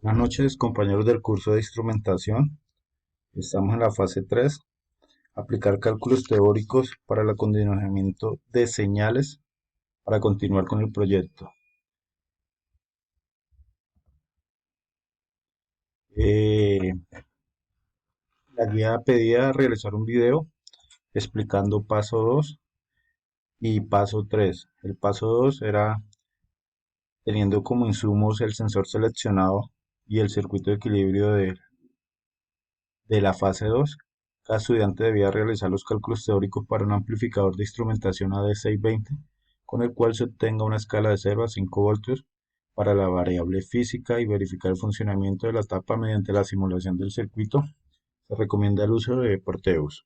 Buenas noches, compañeros del curso de instrumentación. Estamos en la fase 3. Aplicar cálculos teóricos para el acondicionamiento de señales para continuar con el proyecto. Eh, la guía pedía realizar un video explicando paso 2 y paso 3. El paso 2 era teniendo como insumos el sensor seleccionado y el circuito de equilibrio de la fase 2. Cada estudiante debía realizar los cálculos teóricos para un amplificador de instrumentación AD620, con el cual se obtenga una escala de 0 a 5 voltios para la variable física y verificar el funcionamiento de la tapa mediante la simulación del circuito. Se recomienda el uso de Porteus.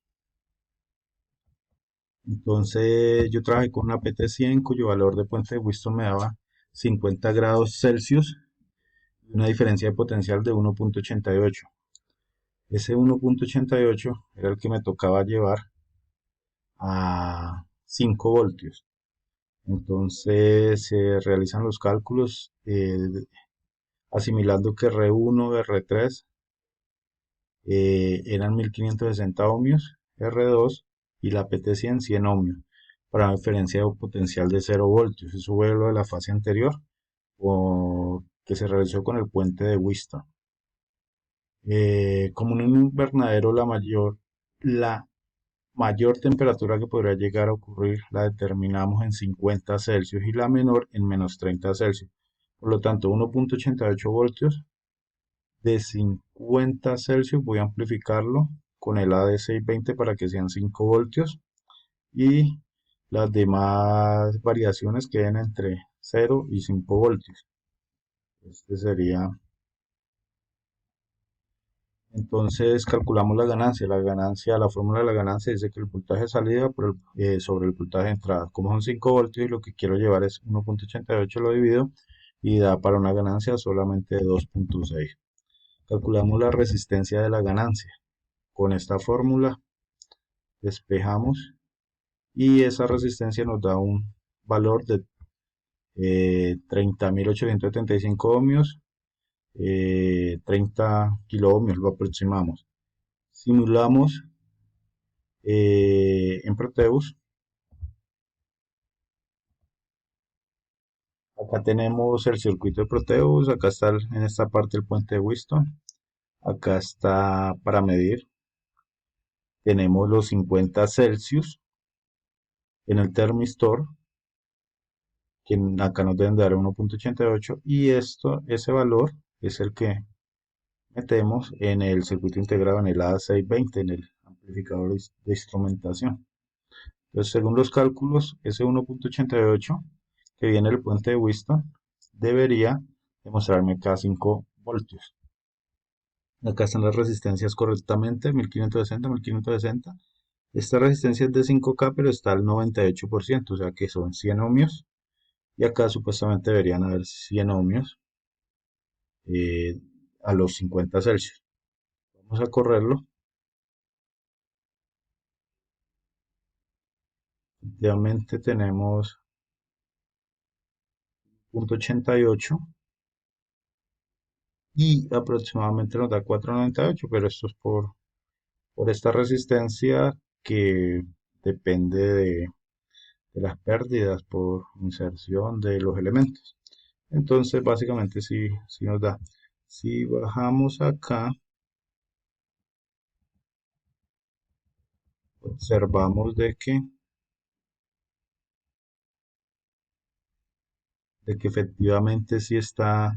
Entonces yo trabajé con una PT100 cuyo valor de puente de Whiston me daba 50 grados Celsius y una diferencia de potencial de 1.88. Ese 1.88 era el que me tocaba llevar a 5 voltios. Entonces se realizan los cálculos asimilando que R1, R3 eran 1560 ohmios, R2 y la PT100 100 ohmios para una diferencia de potencial de 0 voltios. Eso fue lo de la fase anterior que se realizó con el puente de Whiston. Como en un invernadero la mayor temperatura que podría llegar a ocurrir la determinamos en 50 Celsius y la menor en menos 30 Celsius. Por lo tanto, 1.88 voltios de 50 Celsius voy a amplificarlo con el AD620 para que sean 5 voltios y las demás variaciones queden entre 0 y 5 voltios. Este sería. Entonces calculamos la ganancia. La fórmula de la ganancia dice que el voltaje de salida sobre el voltaje de entrada. Como son 5 voltios y lo que quiero llevar es 1.88, lo divido y da para una ganancia solamente de 2.6. Calculamos la resistencia de la ganancia. Con esta fórmula despejamos y esa resistencia nos da un valor de 30.875 ohmios, 30 kiloohmios lo aproximamos. Simulamos en Proteus. Acá tenemos el circuito de Proteus, acá está en esta parte el puente de Whiston, acá está para medir, tenemos los 50 Celsius en el termistor, que acá nos deben dar 1.88 y ese valor es el que metemos en el circuito integrado en el A620, en el amplificador de instrumentación. Entonces, según los cálculos, ese 1.88 que viene del puente de Whiston debería demostrarme acá 5 voltios. Acá están las resistencias correctamente, 1560, 1560. Esta resistencia es de 5K, pero está al 98%, o sea que son 100 ohmios. Y acá supuestamente deberían haber 100 ohmios eh, a los 50 Celsius. Vamos a correrlo. Efectivamente tenemos 0.88 y aproximadamente nos da 4.98, pero esto es por esta resistencia que depende de las pérdidas por inserción de los elementos. Entonces, básicamente sí nos da. Si bajamos acá, observamos de que efectivamente sí está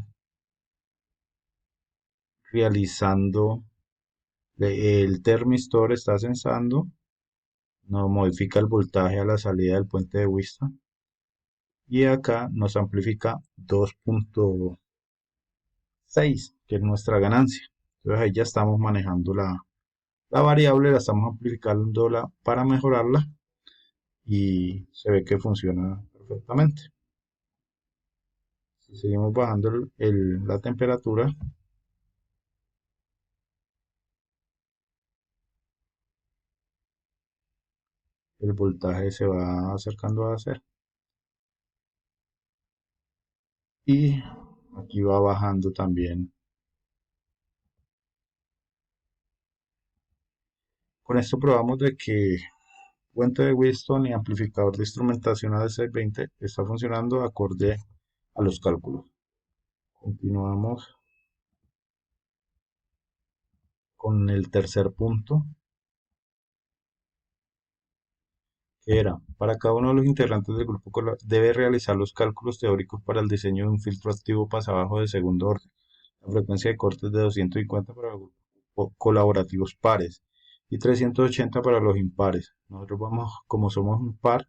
realizando, el termistor está sensando, nos modifica el voltaje a la salida del puente de Whiston y acá nos amplifica 2.6, que es nuestra ganancia. Entonces ahí ya estamos manejando la variable, la estamos amplificándola para mejorarla y se ve que funciona perfectamente. Si seguimos bajando la temperatura, el voltaje se va acercando a cero y aquí va bajando también Con esto probamos de que puente de Whiston y amplificador de instrumentación AD620 está funcionando acorde a los cálculos. Continuamos con el tercer punto, que era, para cada uno de los integrantes del grupo debe realizar los cálculos teóricos para el diseño de un filtro activo pasabajo de segundo orden. La frecuencia de corte es de 250 para los grupos colaborativos pares y 380 para los impares. Nosotros vamos, como somos un par,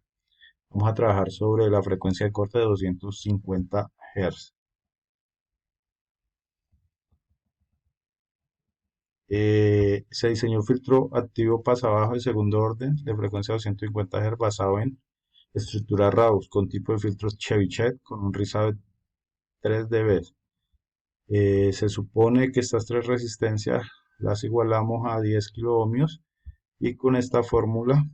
vamos a trabajar sobre la frecuencia de corte de 250 Hz. Se diseñó un filtro activo pasabajo de segundo orden de frecuencia 250 Hz basado en estructura RAUS con tipo de filtro Chebyshev con un rizado de 3 dB. Se supone que estas tres resistencias las igualamos a 10 kiloohmios y con esta fórmula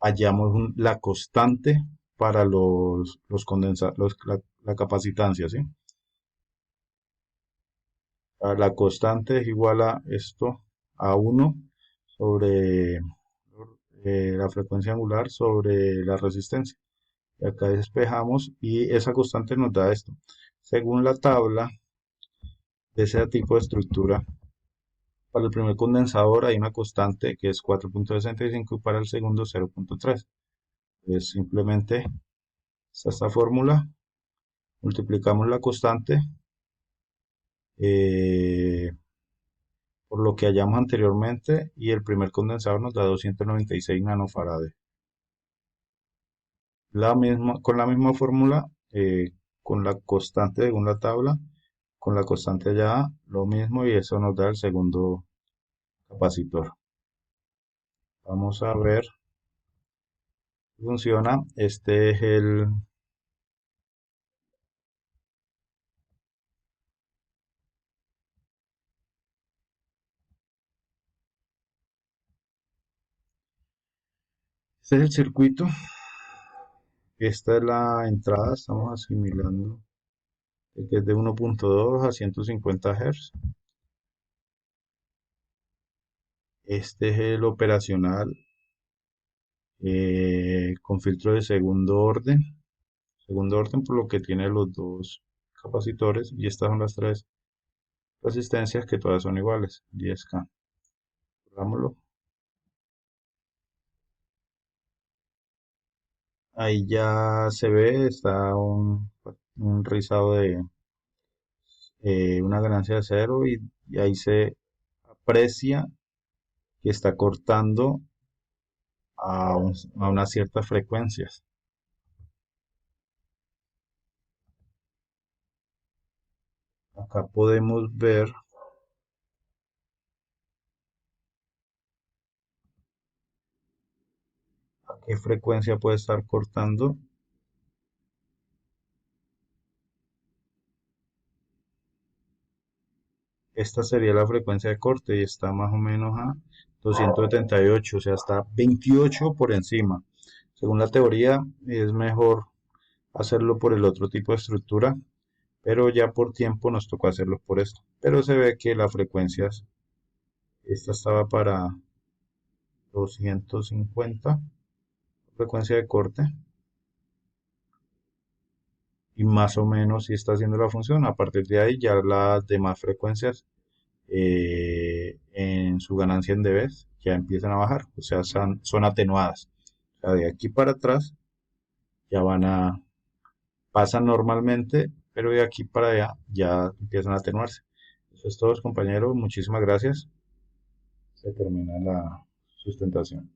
hallamos la constante para los condensadores, la capacitancia, ¿sí? La constante es igual a esto, a 1 sobre la frecuencia angular sobre la resistencia. Y acá despejamos y esa constante nos da esto. Según la tabla de ese tipo de estructura, para el primer condensador hay una constante que es 4.65 y para el segundo 0.3. Entonces simplemente está esta fórmula, multiplicamos la constante eh, por lo que hallamos anteriormente y el primer condensador nos da 296 nanofarads. Con la misma fórmula, con la constante según la tabla, con la constante allá, lo mismo y eso nos da el segundo capacitor. Vamos a ver si funciona. Este es el circuito. Esta es la entrada, estamos asimilando que es de 1.2 a 150 Hz. Este es el operacional con filtro de segundo orden por lo que tiene los dos capacitores y estas son las tres resistencias que todas son iguales, 10K. Hagámoslo. Ahí ya se ve, está un rizado de una ganancia de cero y ahí se aprecia que está cortando a unas ciertas frecuencias. Acá podemos ver a qué frecuencia puede estar cortando. Esta sería la frecuencia de corte y está más o menos a 278, o sea, está 28 por encima. Según la teoría, es mejor hacerlo por el otro tipo de estructura, pero ya por tiempo nos tocó hacerlo por esto. Pero se ve que las frecuencias, esta estaba para 250, frecuencia de corte, y más o menos si está haciendo la función. A partir de ahí ya las demás frecuencias en su ganancia en dB ya empiezan a bajar, o sea, son atenuadas. O sea, de aquí para atrás ya pasan normalmente, pero de aquí para allá ya empiezan a atenuarse. Eso es todo, compañeros. Muchísimas gracias. Se termina la sustentación.